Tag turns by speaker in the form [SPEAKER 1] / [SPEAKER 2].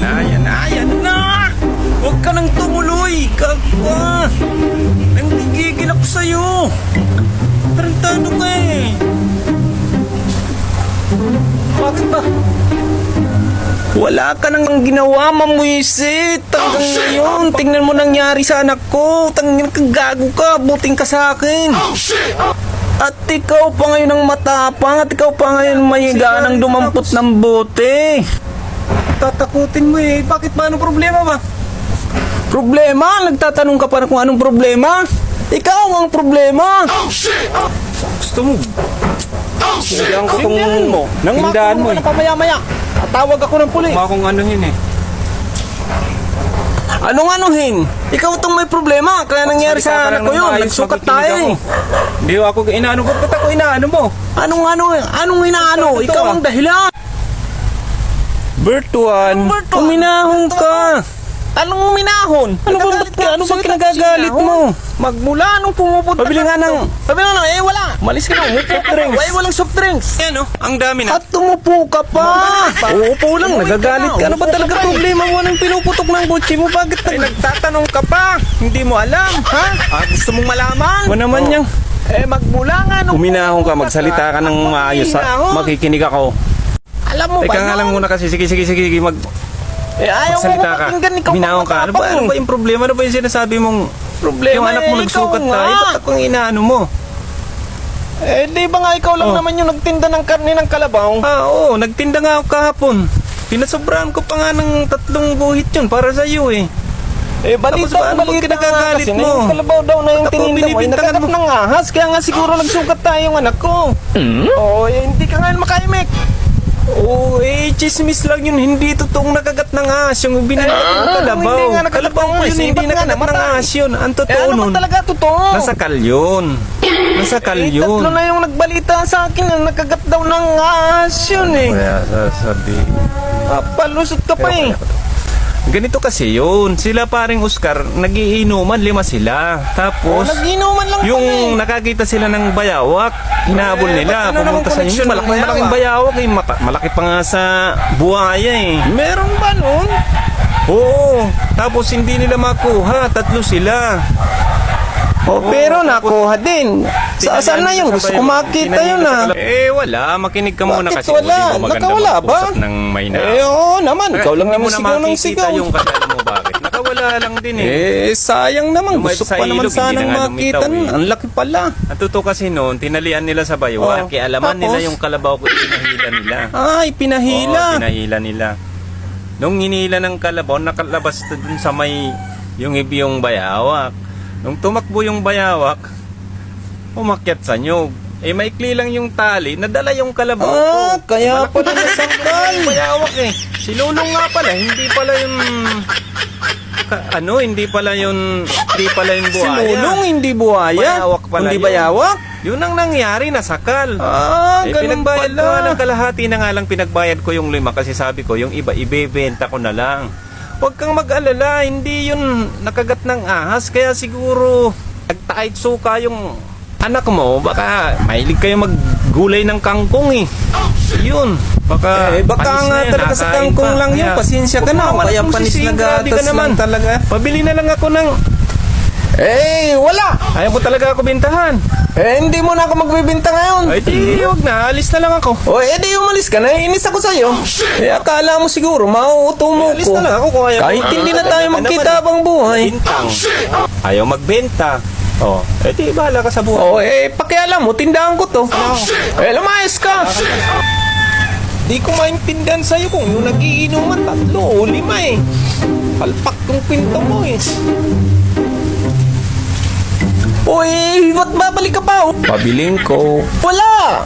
[SPEAKER 1] Yan na! Huwag ka nang tumuloy! Kagwa! Nanggigigil ako sa'yo! Tarantado ka eh! Bakit ba? Wala ka nang ginawa, mamuisit! Hanggang ngayon, tingnan mo nangyari sa anak ko! Tangin ka, gago ka! Buting ka sa akin! At ikaw pa ngayon ang matapang, at ikaw pa ngayon may ganang dumampot ng bote! Tatakutin mo eh. Bakit ba? Anong problema ba? Problema? Nagtatanong ka pa na kung anong problema? Ikaw ang problema! Gusto mo? Sindihan ko itong mo. Nang makulong mo na pamaya-maya. Tawag ako ng pulis. Kung anuhin eh. Anong anuhin? Ikaw itong may problema. Kaya nangyari sa anak ko yun. Nagsukat tayo eh. Hindi ako inaano. Ba't ako inaano mo? Anong inaano? Ikaw ang dahilan. Bertuan, uminahon ka. Anong uminahon? Ano ba kinagagalit mo? Magmula nung pumupunta. Pabili nga ng... wala. Malis ka na, soft drinks. Walang soft drinks. Yan o, ang dami na. At tumupo ka pa. Uupo lang, nagagalit ka. Ano ba talaga problema mo nang pinuputok ng butsi mo? Bakit nagtatanong ka pa? Hindi mo alam, ha? Gusto mong malaman? Ano naman yang... magmula nga nung... Uminahon ka, magsalita ka ng maayos. Makikinig ako. Alam mo ba? Teka nga lang muna kasi, sige, ayaw mo pakinggan, ikaw minahon ka. Ano ba yung problema? Ano ba yung sinasabi mong problema? Yung anak mo nagsukat tayo, ba't akong inaano mo? Di ba nga ikaw lang naman yung nagtinda ng karne ng kalabaw? Oo, nagtinda nga ako kahapon. Pinasobrahan ko pa nga ng 3 guhit yun para sa iyo eh. Balita nga kasi na yung kalabaw daw na yung tininda mo ay nakagat ng ahas, kaya nga siguro nagsukat tayo yung anak ko. Hindi ka nga makaimik. Chismis lang yun. Hindi totoong nakagat ng ahas yung binanat ng kalabaw. Kalabaw mo yun, hindi nakagat ng ahas yun. Ang totoo nun,
[SPEAKER 2] talaga totoo.
[SPEAKER 1] nasakal yun.
[SPEAKER 2] Tatlo na yung nagbalita sa akin na nakagat daw ng ahas yun eh.
[SPEAKER 1] Kaya sasabi,
[SPEAKER 2] Palusot ka pa eh.
[SPEAKER 1] ganito kasi yun. Sila paring Oscar, nagiinuman, 5 sila. Tapos,
[SPEAKER 2] Nag-inuman lang
[SPEAKER 1] yung
[SPEAKER 2] kami.
[SPEAKER 1] nakakita sila ng bayawak, hinahabol nila.
[SPEAKER 2] ano
[SPEAKER 1] Pumunta sa inyo, malaking bayawak eh. Malaki pa nga sa buhaya eh.
[SPEAKER 2] Meron ba nun?
[SPEAKER 1] Oo, tapos hindi nila makuha. 3 sila.
[SPEAKER 2] Pero nakuha din. Saan na yun? Gusto ko makita yun ah.
[SPEAKER 1] Wala. Makinig ka muna
[SPEAKER 2] Bakit
[SPEAKER 1] kasi.
[SPEAKER 2] wala?
[SPEAKER 1] Hindi mo maganda
[SPEAKER 2] Nakawala ba?
[SPEAKER 1] mag-usap ng may na.
[SPEAKER 2] Oo naman. Ikaw lang
[SPEAKER 1] Hindi
[SPEAKER 2] naman
[SPEAKER 1] mo na
[SPEAKER 2] sigaw ng
[SPEAKER 1] makikita
[SPEAKER 2] sigaw.
[SPEAKER 1] yung kasi alam mo bakit. Nakawala lang din eh.
[SPEAKER 2] Sayang naman.
[SPEAKER 1] Lumay
[SPEAKER 2] Gusto
[SPEAKER 1] sa
[SPEAKER 2] pa naman
[SPEAKER 1] ilog,
[SPEAKER 2] sanang
[SPEAKER 1] hindi na nga
[SPEAKER 2] makita.
[SPEAKER 1] lumitaw eh.
[SPEAKER 2] Ang laki pala.
[SPEAKER 1] Ang totoo kasi noon, tinalian nila sa bayawak. Kaya alaman nila yung kalabaw ko, pinahila nila.
[SPEAKER 2] Ay, pinahila.
[SPEAKER 1] Pinahila nila. Nung hinila ng kalabaw, nakalabas dun sa may yung ibiyong bayawak. Nung tumakbo yung bayawak, umakyat sa nyog. Maikli lang yung tali, nadala yung kalabaw ko.
[SPEAKER 2] Kaya
[SPEAKER 1] Malaki
[SPEAKER 2] pala
[SPEAKER 1] na
[SPEAKER 2] nasangkal.
[SPEAKER 1] yung bayawak eh. Si Lulong nga pala, hindi pala yung... hindi pala yung buhaya.
[SPEAKER 2] Si Lulong, hindi buhaya.
[SPEAKER 1] Bayawak pala
[SPEAKER 2] Hindi
[SPEAKER 1] yun.
[SPEAKER 2] bayawak.
[SPEAKER 1] Yun ang nangyari, nasakal.
[SPEAKER 2] Ganun
[SPEAKER 1] Pinagbayad ko
[SPEAKER 2] pala.
[SPEAKER 1] nga ng kalahati na nga lang pinagbayad ko yung 5 kasi sabi ko, yung iba ibebenta ko na lang. Huwag kang mag-alala, hindi yun nakagat ng ahas. Kaya siguro, nagtakit suka yung anak mo. Baka mahilig kayo maggulay ng kangkong eh. Yun. Baka
[SPEAKER 2] nga talaga sa kangkong lang yun. Pasensya ka na. Kaya panis na gatas lang talaga.
[SPEAKER 1] Pabili na lang ako ng...
[SPEAKER 2] Wala.
[SPEAKER 1] Ayaw ko talaga ako bintahan.
[SPEAKER 2] Hindi mo na ako magbibinta ngayon.
[SPEAKER 1] Di, huwag na. Alis na lang ako.
[SPEAKER 2] Di umalis ka na. Inis ako sa'yo. Akala mo siguro, mauuto mo
[SPEAKER 1] Alis
[SPEAKER 2] ko.
[SPEAKER 1] na lang ako kung ayaw.
[SPEAKER 2] Kahit hindi na tayo magkita habang buhay.
[SPEAKER 1] Bintang. Ayaw magbenta. Di bahala ka sa buhay.
[SPEAKER 2] Pakialam mo, tindahan ko to. Lumayas ka. Di ko maintindihan sa'yo kung yung nagiinuman 3 o 5 eh. Palpak yung pinto mo eh. Ba't babalik ka pa? Pabiling ko. Wala!